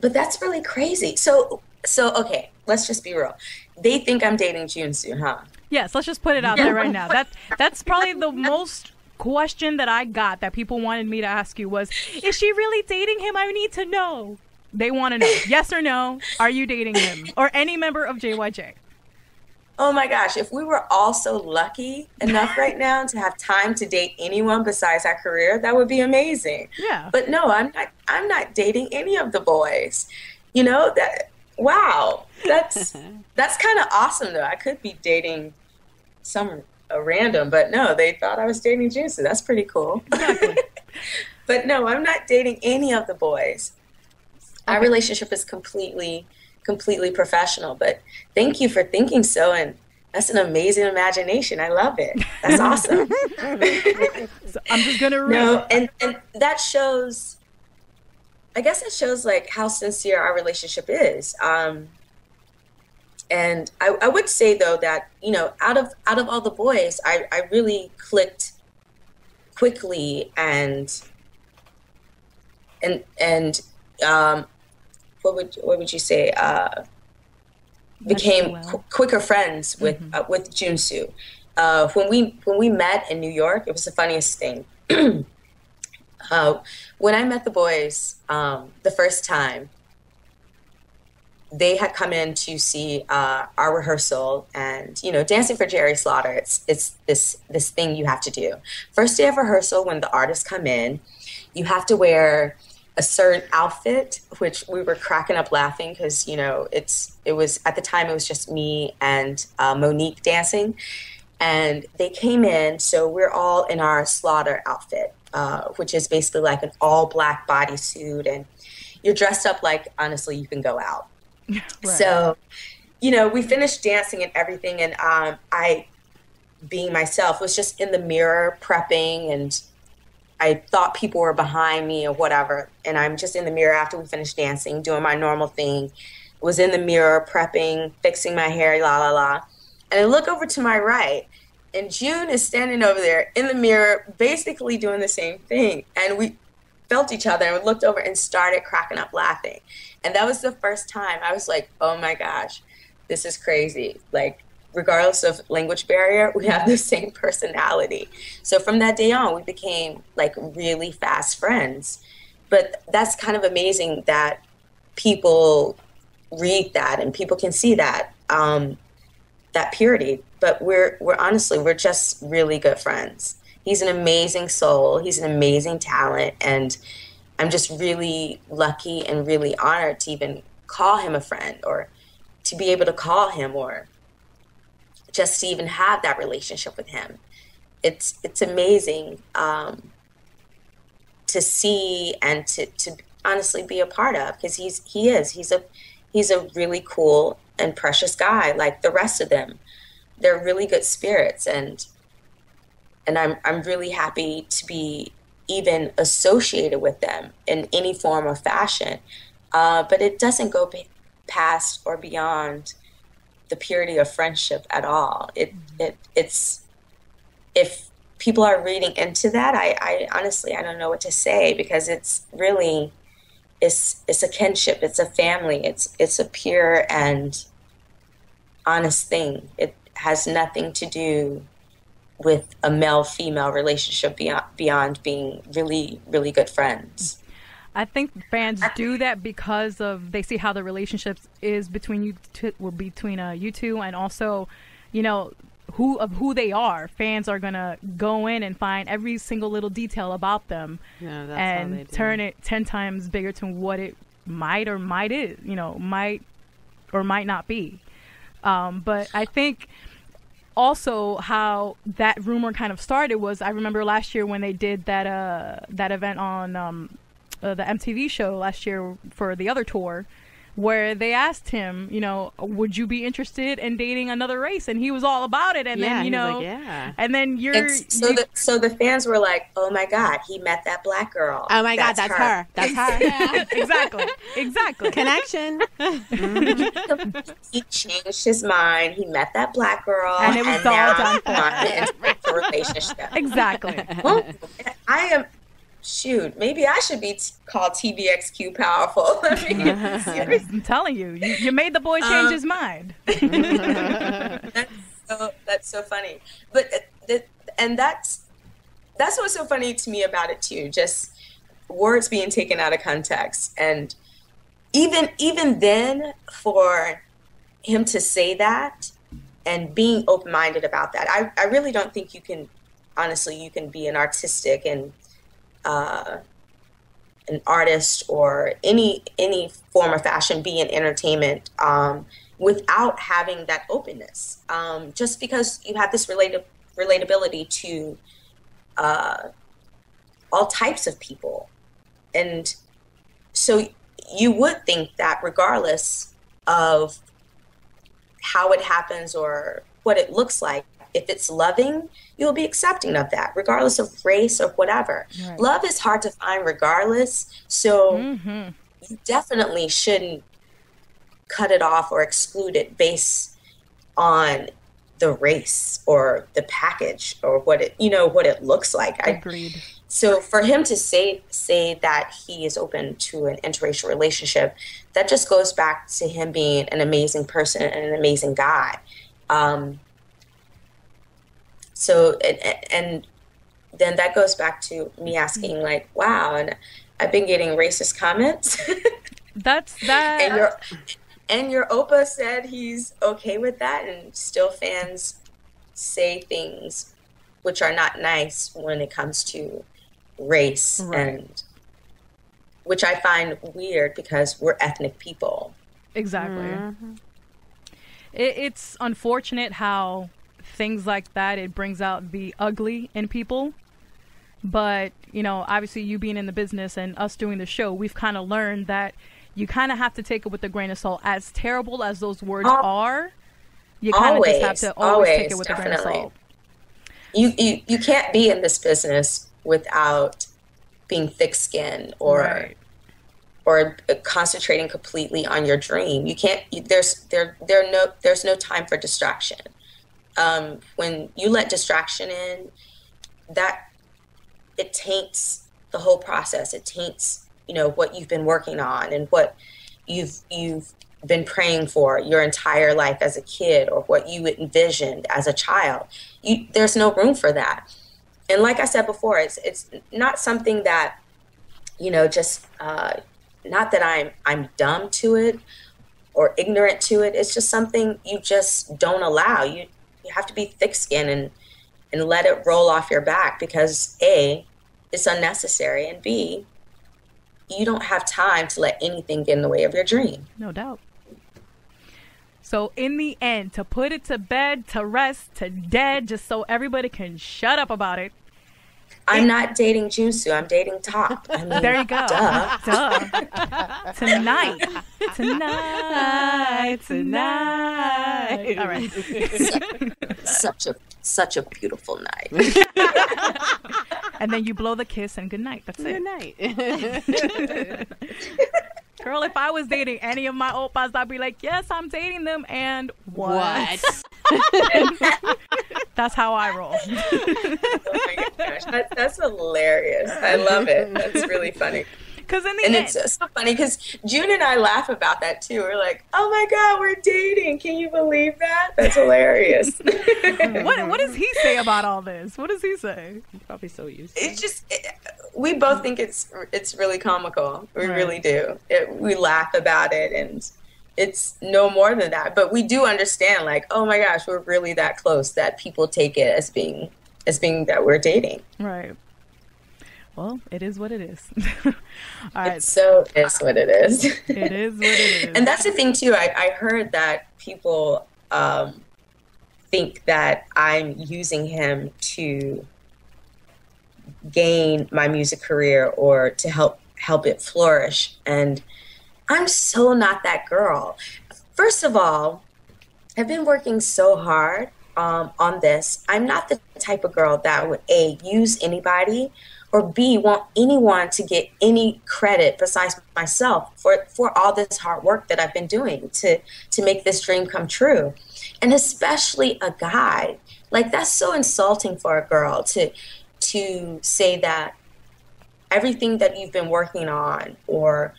but that's really crazy. So okay, let's just be real. They think I'm dating Junsu, huh? Yes, let's just put it out there right now. That's probably the most question that I got that people wanted me to ask you was, is she really dating him? I need to know. They want to know. Yes or no, are you dating him? Or any member of JYJ? Oh my gosh, if we were all so lucky enough right now to have time to date anyone besides our career, that would be amazing. Yeah. But no, I'm not dating any of the boys. You know, that wow. That's kind of awesome though. I could be dating some a random, but no, they thought I was dating Junsu. That's pretty cool. Exactly. But no, I'm not dating any of the boys. Our Okay. relationship is completely professional, but thank you for thinking so. And that's an amazing imagination. I love it. That's awesome. So I'm just gonna No, and that shows, I guess it shows like how sincere our relationship is. And I would say though that, you know, out of all the boys, I really clicked quickly and what would you say? Meshed Became well. quicker friends Hmm. with Junsu. When we met in New York, it was the funniest thing. Uh, when I met the boys the first time, they had come in to see our rehearsal, and you know, Dancing for Jerry Slaughter. It's this thing you have to do. First day of rehearsal, when the artists come in, you have to wear a certain outfit, which we were cracking up laughing because you know it was at the time it was just me and Monique dancing, and they came in, so we're all in our Slaughter outfit, which is basically like an all black bodysuit, and you're dressed up like honestly you can go out. Right. So, you know, we finished dancing and everything, and I, being myself, was just in the mirror prepping, and I thought people were behind me or whatever. And I'm just in the mirror after we finished dancing, doing my normal thing. Was in the mirror prepping, fixing my hair, la la la. And I look over to my right, and June is standing over there in the mirror, basically doing the same thing. And we felt each other and we looked over and started cracking up laughing. And that was the first time I was like, oh my gosh, this is crazy. Like, regardless of language barrier, we have the same personality. So from that day on, we became like really fast friends. But that's kind of amazing that people read that and people can see that that purity. But we're honestly we're just really good friends. He's an amazing soul. He's an amazing talent, and I'm just really lucky and really honored to even call him a friend, or to be able to call him, or just to even have that relationship with him. It's amazing to see and to honestly be a part of, because he's a really cool and precious guy like the rest of them. They're really good spirits, and I'm really happy to be even associated with them in any form or fashion. But it doesn't go past or beyond the purity of friendship at all. It's if people are reading into that, I honestly I don't know what to say, because it's really it's a kinship, it's a family, it's a pure and honest thing. It has nothing to do with a male female relationship beyond being really good friends. I think fans do that because of they see how the relationships is between between you two, and also, you know, who they are. Fans are gonna go in and find every single little detail about them, Yeah, that's how they and do. turn it 10 times bigger to what it might or might is, you know, might or might not be. But I think also how that rumor kind of started was, I remember last year when they did that event on the MTV show last year for the other tour, where they asked him, you know, would you be interested in dating another race, and he was all about it, and Yeah, then he you was know, like, yeah. and then And so the fans were like, "Oh my God, he met that black girl. Oh my God, that's her. That's her. yeah, exactly. Connection. He changed his mind. He met that black girl, And it was all now done he for. wants to enter into a relationship." Exactly. Oh, I am. shoot, maybe I should be called TVXQ powerful. I mean, seriously. I'm telling you, you made the boy change his mind. That's so funny. But and that's what's so funny to me about it too. Just words being taken out of context, and even then, for him to say that and being open-minded about that, I really don't think you can. Honestly, you can be an artistic and an artist or any form of fashion, be in entertainment, without having that openness. Just because you have this relatability to all types of people. And so you would think that regardless of how it happens or what it looks like, if it's loving, you'll be accepting of that, regardless of race or whatever. Right. Love is hard to find regardless. So you definitely shouldn't cut it off or exclude it based on the race or the package or what it looks like. Agreed. So for him to say that he is open to an interracial relationship, that just goes back to him being an amazing person and an amazing guy. So, and then that goes back to me asking, like, wow, and I've been getting racist comments. That's that. And your Opa said he's okay with that, and still fans say things which are not nice when it comes to race, right. And which I find weird because we're ethnic people. Exactly. Mm-hmm. It's unfortunate how things like that, it brings out the ugly in people. But, obviously you being in the business and us doing the show, we've kind of learned that you kind of have to take it with a grain of salt. As terrible as those words are, you kind of just have to always take it with definitely. A grain of salt. You can't be in this business without being thick-skinned or concentrating completely on your dream. You can't. There's no time for distraction. When you let distraction in, that it taints the whole process. It taints, what you've been working on and what you've been praying for your entire life as a kid, or what you envisioned as a child. There's no room for that. And like I said before, it's not something that, just not that I'm dumb to it or ignorant to it. It's just something you just don't allow. You have to be thick-skinned and let it roll off your back, because A, it's unnecessary, and B, you don't have time to let anything get in the way of your dream. No doubt. So in the end, to put it to bed, to rest, to dead, just so everybody can shut up about it. I'm not dating Junsu. I'm dating Top. I mean, there you go. Duh. Tonight. All right. Such a beautiful night. And then you blow the kiss and good night. That's it. Good night. Girl, if I was dating any of my oppas, I'd be like, yes, I'm dating them, and what? That's how I roll. Oh my gosh, that's hilarious. I love it. That's really funny. It's so funny because June and I laugh about that too. We're like, oh my God, we're dating. Can you believe that? That's hilarious. What does he say about all this? What does he say? He's probably so used to it. It's just, we both think it's really comical. We right. really do. We laugh about it, and it's no more than that. But we do understand, like, oh my gosh, we're really that close that people take it as being that we're dating. Right. Well, it is what it is. All right. It's what it is. It is what it is. And that's the thing too. I heard that people think that I'm using him to gain my music career or to help it flourish. And I'm so not that girl. First of all, I've been working so hard on this. I'm not the type of girl that would A, use anybody, or B, want anyone to get any credit besides myself for all this hard work that I've been doing to make this dream come true. And especially a guy. Like, that's so insulting for a girl to say that everything that you've been working on, or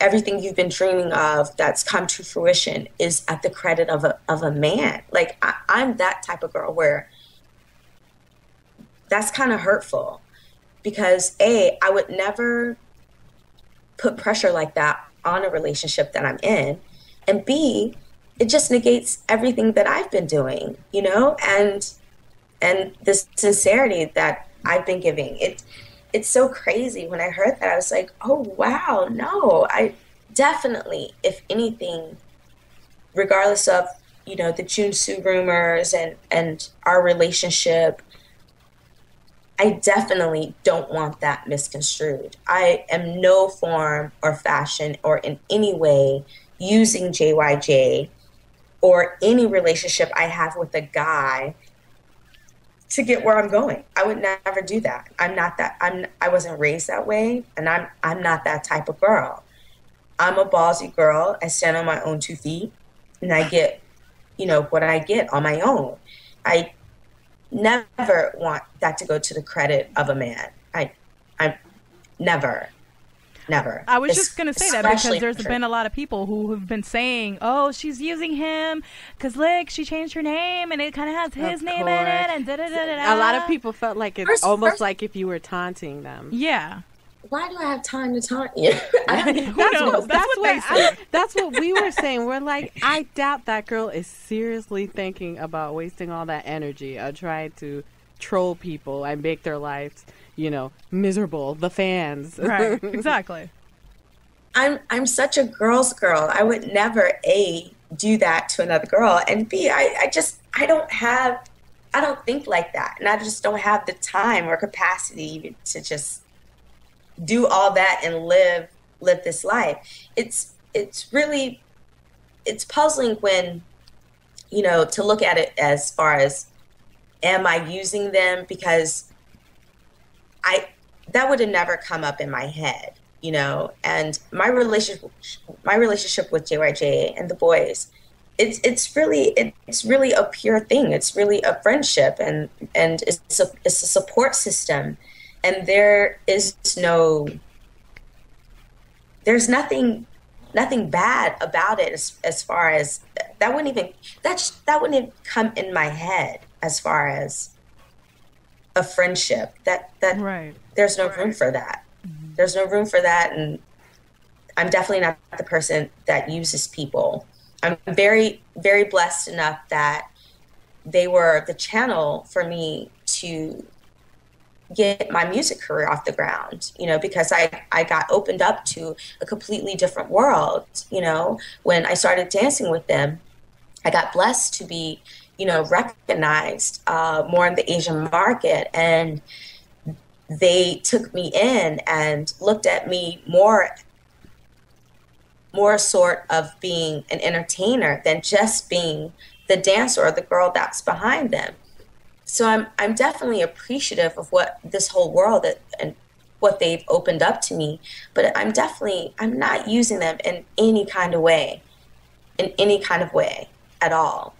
everything you've been dreaming of that's come to fruition is at the credit of a man. Like, I'm that type of girl where that's kind of hurtful, because A, I would never put pressure like that on a relationship that I'm in. And B, it just negates everything that I've been doing, you know, and the sincerity that I've been giving. It's so crazy. When I heard that, I was like, oh, wow, no, I definitely, if anything, regardless of, you know, the Junsu rumors and our relationship, I definitely don't want that misconstrued. I am no form or fashion or in any way using JYJ or any relationship I have with a guy to get where I'm going. I would never do that. I'm not that. I wasn't raised that way, and I'm not that type of girl. I'm a ballsy girl. I stand on my own 2 feet, and I get, you know, what I get on my own. I never want that to go to the credit of a man. I never. I was just going to say that because there's been a lot of people who have been saying, oh, she's using him because, look, she changed her name and it kind of has his name in it and da-da-da-da-da. A lot of people felt like it's almost like if you were taunting them. Yeah. Why do I have time to taunt you? That's what we were saying. We're like, I doubt that girl is seriously thinking about wasting all that energy of trying to troll people and make their lives, you know, miserable. The fans. Right. Exactly. I'm such a girl's girl. I would never A, do that to another girl, and B, I don't think like that, and I just don't have the time or capacity to just do all that and live this life. It's really puzzling when, you know, to look at it as far as, am I using them? Because that would have never come up in my head, you know. And my relationship with JYJ and the boys, it's really a pure thing. It's really a friendship, and it's a support system. And there's nothing bad about it as far as that wouldn't even come in my head as far as a friendship. That right. There's no room for that. Mm-hmm. There's no room for that, and I'm definitely not the person that uses people. I'm very, very blessed enough that they were the channel for me to get my music career off the ground, you know, because I got opened up to a completely different world, you know. When I started dancing with them, I got blessed to be, you know, recognized more in the Asian market, and they took me in and looked at me more sort of being an entertainer than just being the dancer or the girl that's behind them. So I'm definitely appreciative of what this whole world and what they've opened up to me, but I'm not using them in any kind of way at all.